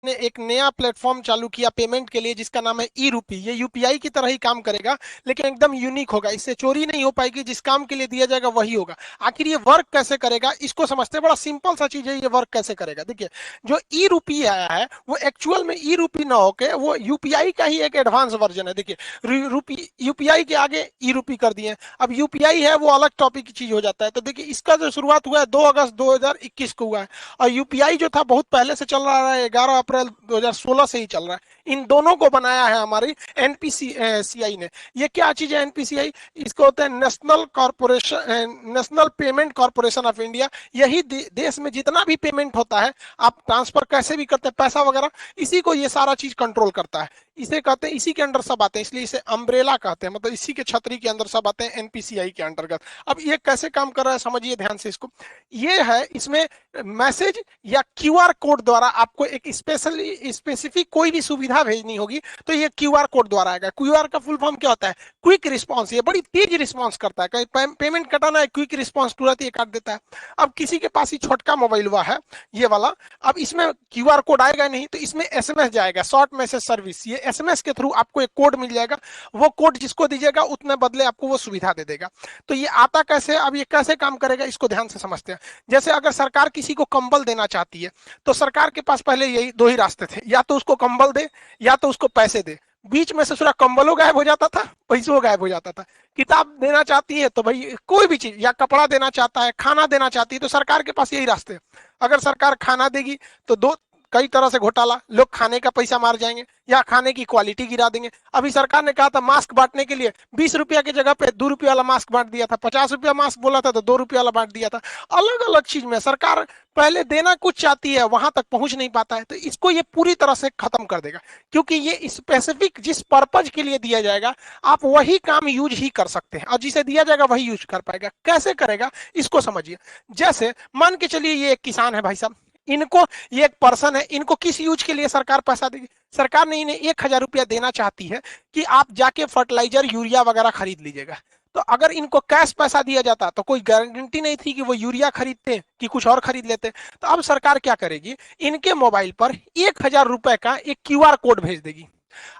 ने एक नया प्लेटफॉर्म चालू किया पेमेंट के लिए जिसका नाम है ई रूपी। ये यूपीआई की तरह ही काम करेगा लेकिन एकदम यूनिक होगा, इससे चोरी नहीं हो पाएगी, जिस काम के लिए दिया जाएगा वही होगा। आखिर ये वर्क कैसे करेगा इसको समझते हैं, बड़ा सिंपल सा चीज है, ये वर्क कैसे करेगा देखिए। जो ई रूपी आया है वो एक्चुअल में ई रूपी ना होके वो यूपीआई का ही एक एडवांस वर्जन है। देखिए रूपी यूपीआई के आगे ई रूपी कर दिए, अब यूपीआई है वो अलग टॉपिक की चीज हो जाता है। तो देखिए इसका जो शुरुआत हुआ है 2 अगस्त 2021 को हुआ है, और यूपीआई जो था बहुत पहले से चल रहा है, 11 अप्रैल 2016 से ही चल रहा है। इन दोनों को बनाया है हमारी एनपीसीआई ने। ये क्या चीज है एनपीसीआई? इसको होता है national corporation, national payment corporation of India. यही देश में जितना भी पेमेंट होता है, आप ट्रांसफर कैसे भी करते हैं पैसा वगैरह, इसी को ये सारा चीज कंट्रोल करता है। इसे कहते हैं, इसी के अंडर सब आते हैं, इसलिए इसे अम्ब्रेला कहते हैं, मतलब इसी के छतरी के अंदर सब आते हैं एनपीसीआई के अंतर्गत। अब ये कैसे काम कर रहा है समझिए ध्यान से इसको। ये है, इसमें मैसेज या क्यूआर कोड द्वारा आपको एक स्पेसिफिक कोई भी सुविधा भेजनी होगी तो ये क्यूआर कोड द्वारा आएगा। क्यूआर का फुल फॉर्म क्या होता है? Quick response. ये बड़ी तेज रिस्पॉन्स करता है, कहीं पेमेंट कटाना है क्विक रिस्पॉन्स तुरंत ये काट देता है। अब किसी के पास ही छोटका मोबाइल हुआ है ये वाला, अब इसमें क्यूआर कोड आएगा नहीं तो इसमें एसएमएस जाएगा, शॉर्ट मैसेज सर्विस। ये एसएमएस के थ्रू आपको एक कोड मिल जाएगा, वो कोड जिसको दीजिएगा उतने बदले आपको वो सुविधा दे देगा। तो ये आता कैसे, अब ये कैसे काम करेगा इसको ध्यान से समझते हैं। जैसे अगर सरकार किसी को कंबल देना चाहती है तो सरकार के पास पहले यही दो ही रास्ते थे, या तो उसको कंबल दे या तो उसको पैसे दे। बीच में से पूरा कंबलों गायब हो जाता था, पैसों गायब हो जाता था। किताब देना चाहती है तो भाई कोई भी चीज, या कपड़ा देना चाहता है, खाना देना चाहती है, तो सरकार के पास यही रास्ते हैं। अगर सरकार खाना देगी तो दो कई तरह से घोटाला, लोग खाने का पैसा मार जाएंगे या खाने की क्वालिटी गिरा देंगे। अभी सरकार ने कहा था मास्क बांटने के लिए 20 रुपया की जगह पे 2 रुपया वाला मास्क बांट दिया था, 50 रुपया मास्क बोला था तो 2 रुपया वाला बांट दिया था। अलग अलग चीज में सरकार पहले देना कुछ चाहती है, वहां तक पहुंच नहीं पाता है, तो इसको ये पूरी तरह से खत्म कर देगा। क्योंकि ये स्पेसिफिक जिस पर्पज के लिए दिया जाएगा आप वही काम यूज ही कर सकते हैं, और जिसे दिया जाएगा वही यूज कर पाएगा। कैसे करेगा इसको समझिए। जैसे मान के चलिए ये एक किसान है भाई साहब, इनको, ये एक पर्सन है, इनको किस यूज के लिए सरकार पैसा देगी? सरकार ने इन्हें 1,000 रुपया देना चाहती है कि आप जाके फर्टिलाइजर यूरिया वगैरह खरीद लीजिएगा। तो अगर इनको कैश पैसा दिया जाता तो कोई गारंटी नहीं थी कि वो यूरिया खरीदते कि कुछ और खरीद लेते। तो अब सरकार क्या करेगी, इनके मोबाइल पर 1,000 रुपए का एक क्यूआर कोड भेज देगी।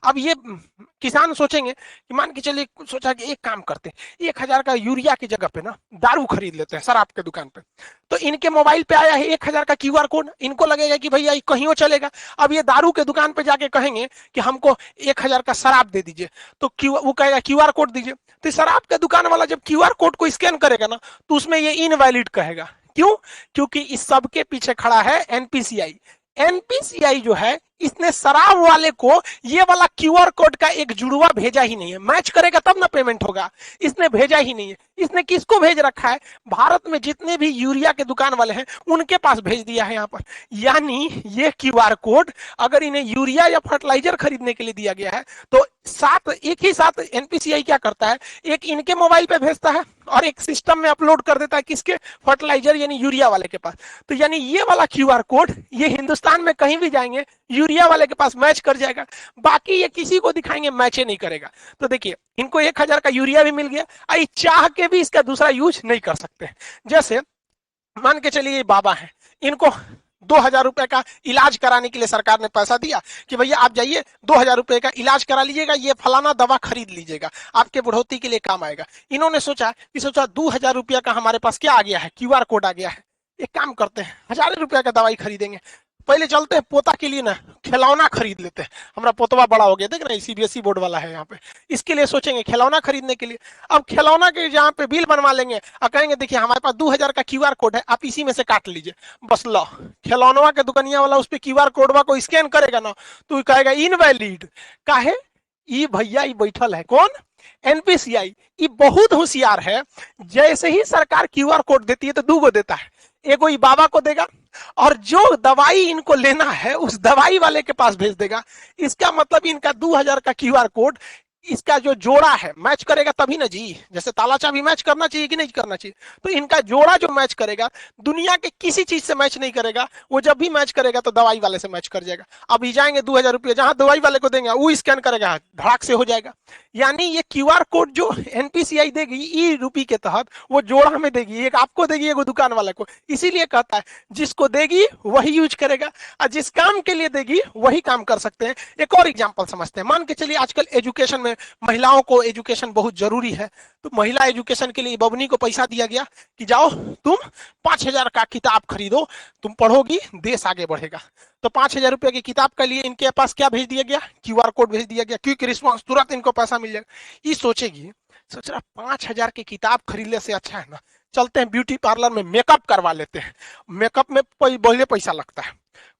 अब ये किसान सोचेंगे कि मान के चलिए, सोचा कि एक काम करते हैं 1,000 का यूरिया की जगह पे ना दारू खरीद लेते हैं शराब के दुकान पे। तो इनके मोबाइल पे आया है 1,000 का क्यूआर कोड, इनको लगेगा कि भैया कहीं चलेगा। अब ये दारू के दुकान पे जाके कहेंगे कि हमको 1,000 का शराब दे दीजिए, तो वो कहेगा क्यूआर कोड दीजिए। तो शराब के दुकान वाला जब क्यूआर कोड को स्कैन करेगा ना तो उसमें ये इनवैलिड कहेगा। क्यों? क्योंकि इस सब के पीछे खड़ा है एनपीसीआई। एनपीसीआई जो है इसने शराब वाले को ये वाला क्यूआर कोड का एक जुड़वा भेजा ही नहीं है। मैच करेगा तब ना पेमेंट होगा, इसने भेजा ही नहीं है। इसने किसको भेज रखा है? भारत में जितने भी यूरिया के दुकान वाले हैं उनके पास भेज दिया है यहाँ पर। यानी ये क्यूआर कोड अगर इन्हें यूरिया या फर्टिलाइजर खरीदने के लिए दिया गया है तो साथ एक ही साथ एनपीसीआई क्या करता है, एक इनके मोबाइल पे भेजता है और एक सिस्टम में अपलोड कर देता है किसके? फर्टिलाइजर यानी यूरिया वाले के पास। तो यानी ये वाला क्यूआर कोड ये हिंदुस्तान में कहीं भी जाएंगे यूरिया वाले के पास मैच कर जाएगा, बाकी ये किसी को दिखाएंगे मैच नहीं करेगा। तो देखिए इनको 1,000 का यूरिया भी मिल गया, आई चाह के भी इसका दूसरा यूज नहीं कर सकते। जैसे मान के चलिए बाबा है, इनको 2,000 रुपए का इलाज कराने के लिए सरकार ने पैसा दिया कि भैया आप जाइए 2,000 रुपए का इलाज करा लीजिएगा, ये फलाना दवा खरीद लीजिएगा, आपके बुढ़ौती के लिए काम आएगा। इन्होंने सोचा 2,000 रुपया का हमारे पास क्या आ गया है, क्यूआर कोड आ गया है, एक काम करते हैं 1,000 रुपया का दवाई खरीदेंगे। पहले चलते हैं पोता के लिए ना खिलौना खरीद लेते हैं, हमारा पोतवा बड़ा हो गया, देख रहे हैं सीबीएसई बोर्ड वाला है यहाँ पे, इसके लिए सोचेंगे खिलौना खरीदने के लिए। अब खिलौना के जहाँ पे बिल बनवा लेंगे और कहेंगे देखिए हमारे पास 2,000 का क्यूआर कोड है, आप इसी में से काट लीजिए। बस लो, खिलौनवा के दुकानिया वाला उस पर क्यूआर कोडवा को स्कैन करेगा ना तो कहेगा इनवैलिड। काहे? ई भैया ई बैठल है कौन? एनपीसीआई। ये बहुत होशियार है, जैसे ही सरकार क्यूआर कोड देती है तो 2 गो देता है, एगो ई बाबा को देगा और जो दवाई इनको लेना है उस दवाई वाले के पास भेज देगा। इसका मतलब इनका 2,000 का क्यूआर कोड इसका जो जोड़ा है मैच करेगा तभी ना जी। जैसे ताला चाबी मैच करना चाहिए कि नहीं करना चाहिए, तो इनका जोड़ा जो मैच करेगा दुनिया के किसी चीज से मैच नहीं करेगा। वो जब भी मैच करेगा तो दवाई वाले से मैच कर जाएगा। अभी जाएंगे 2,000 रुपये जहां दवाई वाले को देंगे वो स्कैन करेगा, धड़ाक से हो जाएगा। यानी ये क्यूआर कोड जो एनपीसीआई देगी ई रूपी के तहत, वो जोड़ा में देगी, एक आपको देगी एक दुकान वाले को। इसीलिए कहता है जिसको देगी वही यूज करेगा, और जिस काम के लिए देगी वही काम कर सकते हैं। एक और एग्जांपल समझते हैं। मान के चलिए आजकल एजुकेशन में महिलाओं को एजुकेशन बहुत जरूरी है, तो महिला एजुकेशन के लिए बबनी को पैसा दिया गया कि जाओ तुम 5,000 का किताब खरीदो, तुम पढ़ोगी देश आगे बढ़ेगा। तो 5,000 रुपए की किताब के लिए इनके पास क्या भेज दिया गया, क्यूआर कोड भेज दिया गया, क्विक रिस्पॉन्स, तुरंत इनको पैसा मिल जाएगा। ये सोचेगी, सोच रहा 5,000 की किताब खरीदने से अच्छा है ना चलते हैं ब्यूटी पार्लर में मेकअप करवा लेते हैं। मेकअप में बहुत पैसा लगता है,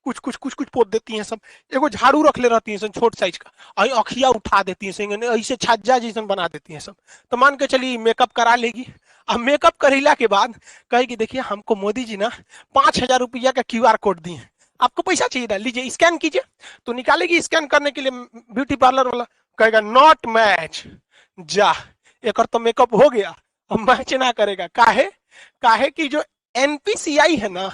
कुछ कुछ कुछ कुछ पोत देती हैं सब, एगो झाड़ू रख ले रहती है छोट साइज का, आई अखिया उठा देती हैं, ऐसे छज्जा जैसे बना देती हैं सब। तो मान के चलिए मेकअप करा लेगी। अब मेकअप करेला के बाद कहेगी देखिए हमको मोदी जी ना 5,000 रुपया का क्यूआर कोड दिए, आपको पैसा चाहिए था, लीजिए स्कैन कीजिए। तो निकालेगी स्कैन करने के लिए, ब्यूटी पार्लर वाला कहेगा नॉट मैच, जा एक और तो मेकअप हो गया, अब मैच ना करेगा। काहे काहे कि जो एनपीसीआई है ना,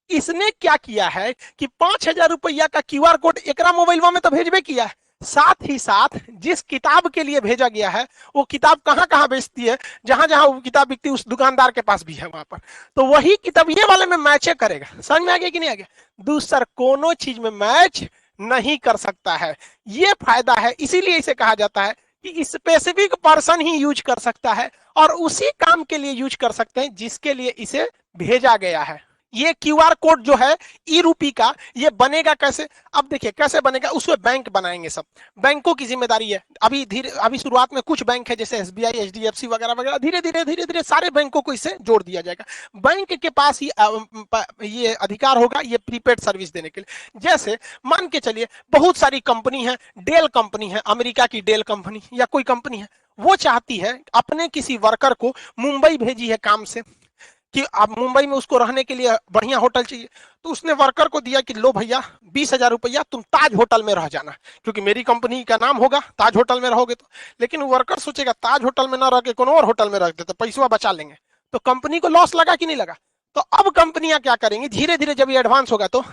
इसने क्या किया है कि 5,000 रुपया का क्यूआर कोड एकरा मोबाइल में तो भेजबे किया है, साथ ही साथ जिस किताब के लिए भेजा गया है वो किताब कहां कहां बेचती है, जहां जहां वो किताब बिकती है उस दुकानदार के पास भी है वहां पर, तो वही किताब ये वाले में मैच करेगा। समझ में आ गया कि नहीं आ गया? दूसरा कोनो चीज में मैच नहीं कर सकता है, ये फायदा है। इसीलिए इसे कहा जाता है कि स्पेसिफिक पर्सन ही यूज कर सकता है और उसी काम के लिए यूज कर सकते हैं जिसके लिए इसे भेजा गया है। ये क्यूआर कोड जो है ई रूपी का, ये बनेगा कैसे? अब देखिए कैसे बनेगा, उसमें बैंक बनाएंगे सब, बैंकों की जिम्मेदारी है। अभी शुरुआत में कुछ बैंक है जैसे एसबीआई, एचडीएफसी वगैरह वगैरह, धीरे धीरे सारे बैंकों को इससे जोड़ दिया जाएगा। बैंक के पास ही ये अधिकार होगा ये प्रीपेड सर्विस देने के लिए। जैसे मान के चलिए बहुत सारी कंपनी है, डेल कंपनी है, अमेरिका की डेल कंपनी या कोई कंपनी है, वो चाहती है अपने किसी वर्कर को मुंबई भेजी है काम से कि अब मुंबई में उसको रहने के लिए बढ़िया होटल चाहिए, तो उसने वर्कर को दिया कि लो भैया 20,000 रुपया तुम ताज होटल में रह जाना, क्योंकि मेरी कंपनी का नाम होगा, ताज होटल में रहोगे तो। लेकिन वर्कर सोचेगा ताज होटल में ना रह के कोनो और होटल में रखते तो पैसा बचा लेंगे, तो कंपनी को लॉस लगा कि नहीं लगा? तो अब कंपनियां क्या करेंगी, धीरे धीरे जब ये एडवांस होगा तो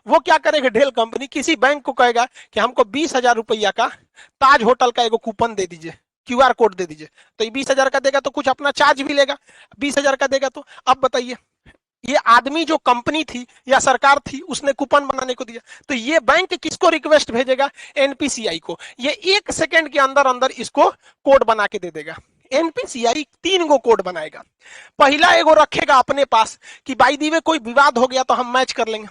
वो क्या करेगा, डेल कंपनी किसी बैंक को कहेगा कि हमको 20,000 रुपया का ताज होटल का एगो कूपन दे दीजिए, क्यूआर कोड दे दीजिए। तो ये 20,000 का देगा तो कुछ अपना चार्ज भी लेगा, 20,000 का देगा तो। अब बताइए ये आदमी जो कंपनी थी या सरकार थी उसने कूपन बनाने को दिया, तो ये बैंक किसको रिक्वेस्ट भेजेगा, एनपीसीआई को। ये 1 सेकंड के अंदर अंदर इसको कोड बना के दे देगा। एनपीसीआई 3 गो कोड बनाएगा। पहला एगो रखेगा अपने पास कि बाई दी में कोई विवाद हो गया तो हम मैच कर लेंगे,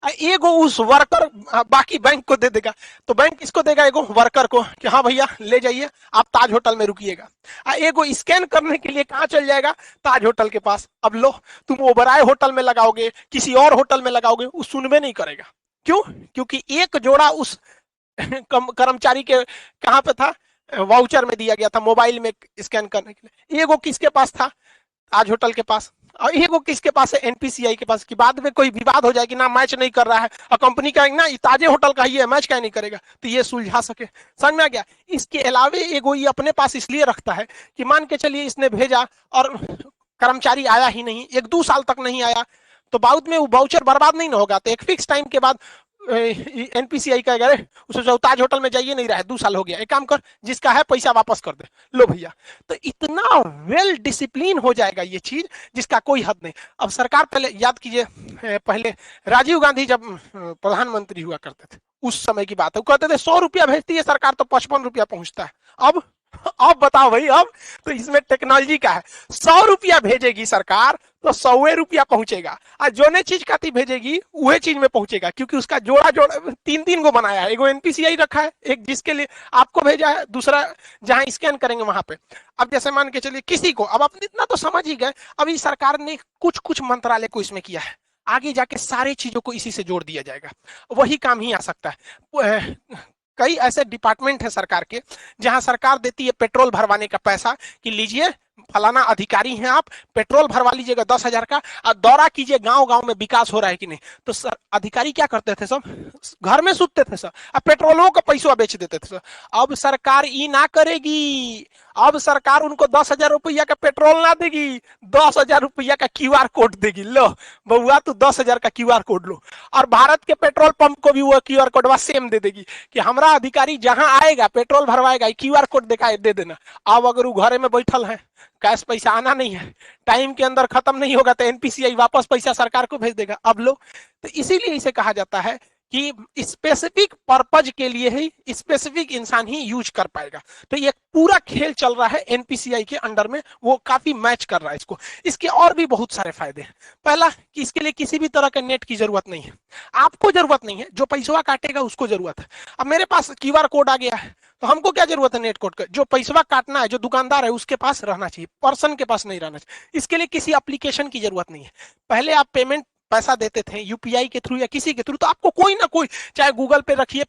एगो उस वर्कर बाकी बैंक को दे देगा। तो बैंक किसको देगा, एगो वर्कर को कि हाँ भैया ले जाइए आप ताज होटल में रुकिएगा। एगो स्कैन करने के लिए कहां चल जाएगा, ताज होटल के पास। अब लो तुम ओबराय होटल में लगाओगे, किसी और होटल में लगाओगे, वो सुनबे नहीं करेगा। क्यों? क्योंकि एक जोड़ा उस कर्मचारी के कहां पे था, वाउचर में दिया गया था मोबाइल में स्कैन करने के लिए। एगो किसके पास था, ताज होटल के पास, और एगो किसके पास है, एनपीसीआई के पास। कि बाद में कोई विवाद हो जाए कि ना मैच नहीं कर रहा है और कंपनी का ना ताजे होटल का ही है, मैच क्या नहीं करेगा, तो ये सुलझा सके। समझ में आ गया? इसके अलावा एगो ये अपने पास इसलिए रखता है कि मान के चलिए इसने भेजा और कर्मचारी आया ही नहीं, 1-2 साल तक नहीं आया, तो बाद में वो वाउचर बर्बाद नहीं ना होगा। तो एक फिक्स टाइम के बाद एनपीसीआई का उसे ताज होटल में जाइए, नहीं रहा है 2 साल हो गया, एक काम कर जिसका है पैसा वापस कर दे, लो भैया। तो इतना वेल डिसिप्लिन हो जाएगा ये चीज जिसका कोई हद नहीं। अब सरकार, पहले याद कीजिए, पहले राजीव गांधी जब प्रधानमंत्री हुआ करते थे उस समय की बात है, वो कहते थे 100 रुपया भेजती है सरकार तो 55 रुपया पहुंचता है। अब बताओ भाई, अब तो इसमें टेक्नोलॉजी का है, 100 रुपया भेजेगी सरकार तो 100 रुपया पहुंचेगा, और जो ने चीज खाती भेजेगी वही चीज में पहुंचेगा, क्योंकि उसका जोड़ा 3-3 को बनाया है। एगो एनपीसीआई रखा है, एक जिसके लिए आपको भेजा है, दूसरा जहां स्कैन करेंगे वहां पे। अब जैसे मान के चलिए किसी को, अब अपने इतना तो समझ ही गए, अभी सरकार ने कुछ कुछ मंत्रालय को इसमें किया है, आगे जाके सारी चीजों को इसी से जोड़ दिया जाएगा, वही काम ही आ सकता है। कई ऐसे डिपार्टमेंट है सरकार के जहां सरकार देती है पेट्रोल भरवाने का पैसा कि लीजिए फलाना अधिकारी हैं आप, पेट्रोल भरवा लीजिएगा 10,000 का और दौरा कीजिए गांव गांव में, विकास हो रहा है कि नहीं। तो सर अधिकारी क्या करते थे सब, घर में सुतते थे सर, अब पेट्रोलों का पैसा बेच देते थे सर। अब सरकार ई ना करेगी, अब सरकार उनको 10,000 रुपया का पेट्रोल ना देगी, 10,000 रुपया का क्यूआर कोड देगी। लो बउआ तू 10,000 का क्यूआर कोड लो, और भारत के पेट्रोल पंप को भी वो क्यूआर कोड सेम दे देगी कि हमारा अधिकारी जहां आएगा पेट्रोल भरवाएगा, क्यूआर कोड दिखाए दे देना। अब अगर वो घरे में बैठल है, कैश पैसा आना नहीं है, टाइम के अंदर खत्म नहीं होगा, तो एनपीसीआई वापस पैसा सरकार को भेज देगा। अब लो, तो इसीलिए इसे कहा जाता है कि स्पेसिफिक पर्पज के लिए ही स्पेसिफिक इंसान ही यूज कर पाएगा। तो ये पूरा खेल चल रहा है एनपीसीआई के अंडर में, वो काफी मैच कर रहा है इसको। इसके और भी बहुत सारे फायदे हैं। पहला कि इसके लिए किसी भी तरह के नेट की जरूरत नहीं है, आपको जरूरत नहीं है, जो पैसा काटेगा उसको जरूरत है। अब मेरे पास क्यूआर कोड आ गया है, तो हमको क्या जरूरत है नेट कोड का, जो पैसा काटना है जो दुकानदार है उसके पास रहना चाहिए, पर्सन के पास नहीं रहना चाहिए। इसके लिए किसी एप्लीकेशन की जरूरत नहीं है। पहले आप पेमेंट पैसा देते थे यूपीआई के थ्रू या किसी के थ्रू, तो आपको कोई ना कोई, चाहे गूगल पे रखिए,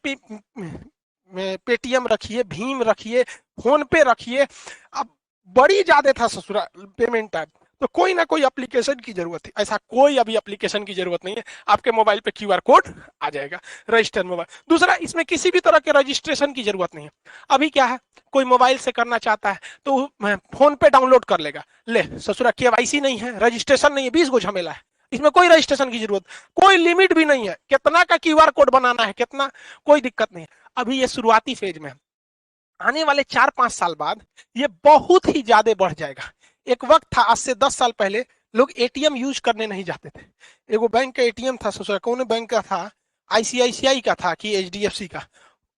पेटीएम रखिए, भीम रखिए, फोन पे रखिए, अब बड़ी ज्यादा था ससुरा पेमेंट ऐप, तो कोई ना कोई एप्लीकेशन की जरूरत है। ऐसा कोई अभी एप्लीकेशन की जरूरत नहीं है, आपके मोबाइल पे क्यूआर कोड आ जाएगा, रजिस्टर मोबाइल। दूसरा, इसमें किसी भी तरह के रजिस्ट्रेशन की जरूरत नहीं है। अभी क्या है, कोई मोबाइल से करना चाहता है तो फोन पे डाउनलोड कर लेगा, ले ससुरा केवाईसी नहीं है, रजिस्ट्रेशन नहीं है, 20 गो झमेला है, इसमें कोई रजिस्ट्रेशन की जरूरत, कोई लिमिट भी नहीं है, कितना का क्यूआर कोड बनाना है कितना, कोई दिक्कत नहीं है। अभी ये शुरुआती फेज में, आने वाले 4-5 साल बाद ये बहुत ही ज्यादा बढ़ जाएगा। एक वक्त था, आज से 10 साल पहले लोग एटीएम यूज करने नहीं जाते थे। एगो बैंक का एटीएम था, सोचा कौन बैंक का था, आईसीआईसीआई का था कि एचडीएफसी का,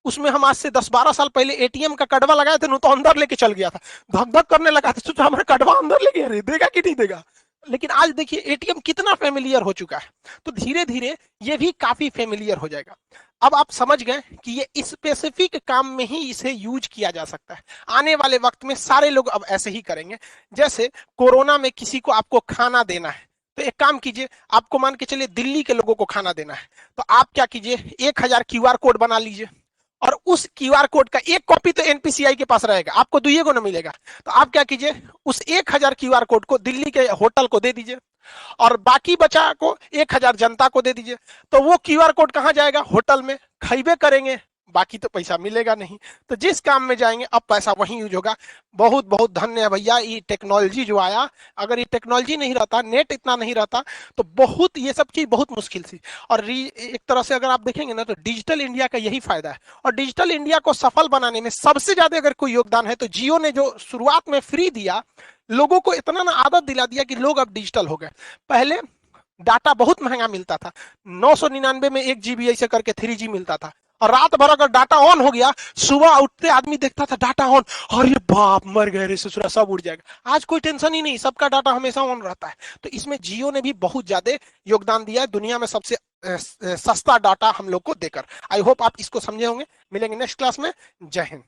उसमें हम आज से 10-12 साल पहले एटीएम का कड़वा लगाए थे, तो अंदर लेके चल गया था, धक धक करने लगा था, सोचा हमारा कड़वा अंदर ले गया, देगा कि नहीं देगा। लेकिन आज देखिए एटीएम कितना फेमिलियर हो चुका है, तो धीरे धीरे ये भी काफी फेमिलियर हो जाएगा। अब आप समझ गए कि ये स्पेसिफिक काम में ही इसे यूज किया जा सकता है। आने वाले वक्त में सारे लोग अब ऐसे ही करेंगे। जैसे कोरोना में किसी को आपको खाना देना है, तो एक काम कीजिए, आपको मान के चलिए दिल्ली के लोगों को खाना देना है, तो आप क्या कीजिए, 1,000 क्यूआर कोड बना लीजिए, और उस क्यूआर कोड का एक कॉपी तो एनपीसीआई के पास रहेगा, आपको दुइये को ना मिलेगा। तो आप क्या कीजिए, उस 1,000 क्यूआर कोड को दिल्ली के होटल को दे दीजिए, और बाकी बचा को 1,000 जनता को दे दीजिए। तो वो क्यूआर कोड कहां जाएगा, होटल में, खइबे करेंगे, बाकी तो पैसा मिलेगा नहीं। तो जिस काम में जाएंगे अब पैसा वहीं यूज होगा। बहुत बहुत धन्य है भैया ये टेक्नोलॉजी जो आया, अगर ये टेक्नोलॉजी नहीं रहता, नेट इतना नहीं रहता, तो बहुत ये सब चीज बहुत मुश्किल थी। और एक तरह से अगर आप देखेंगे ना, तो डिजिटल इंडिया का यही फायदा है। और डिजिटल इंडिया को सफल बनाने में सबसे ज्यादा अगर कोई योगदान है तो जियो ने, जो शुरुआत में फ्री दिया, लोगों को इतना ना आदत दिला दिया कि लोग अब डिजिटल हो गए। पहले डाटा बहुत महंगा मिलता था, 999 में 1 GB ऐसे करके 3G मिलता था, और रात भर अगर डाटा ऑन हो गया, सुबह उठते आदमी देखता था डाटा ऑन, अरे बाप मर गए रे ससुरा, सब उड़ जाएगा। आज कोई टेंशन ही नहीं, सबका डाटा हमेशा ऑन रहता है। तो इसमें जियो ने भी बहुत ज्यादा योगदान दिया है, दुनिया में सबसे सस्ता डाटा हम लोग को देकर। आई होप आप इसको समझे होंगे। मिलेंगे नेक्स्ट क्लास में। जय हिंद।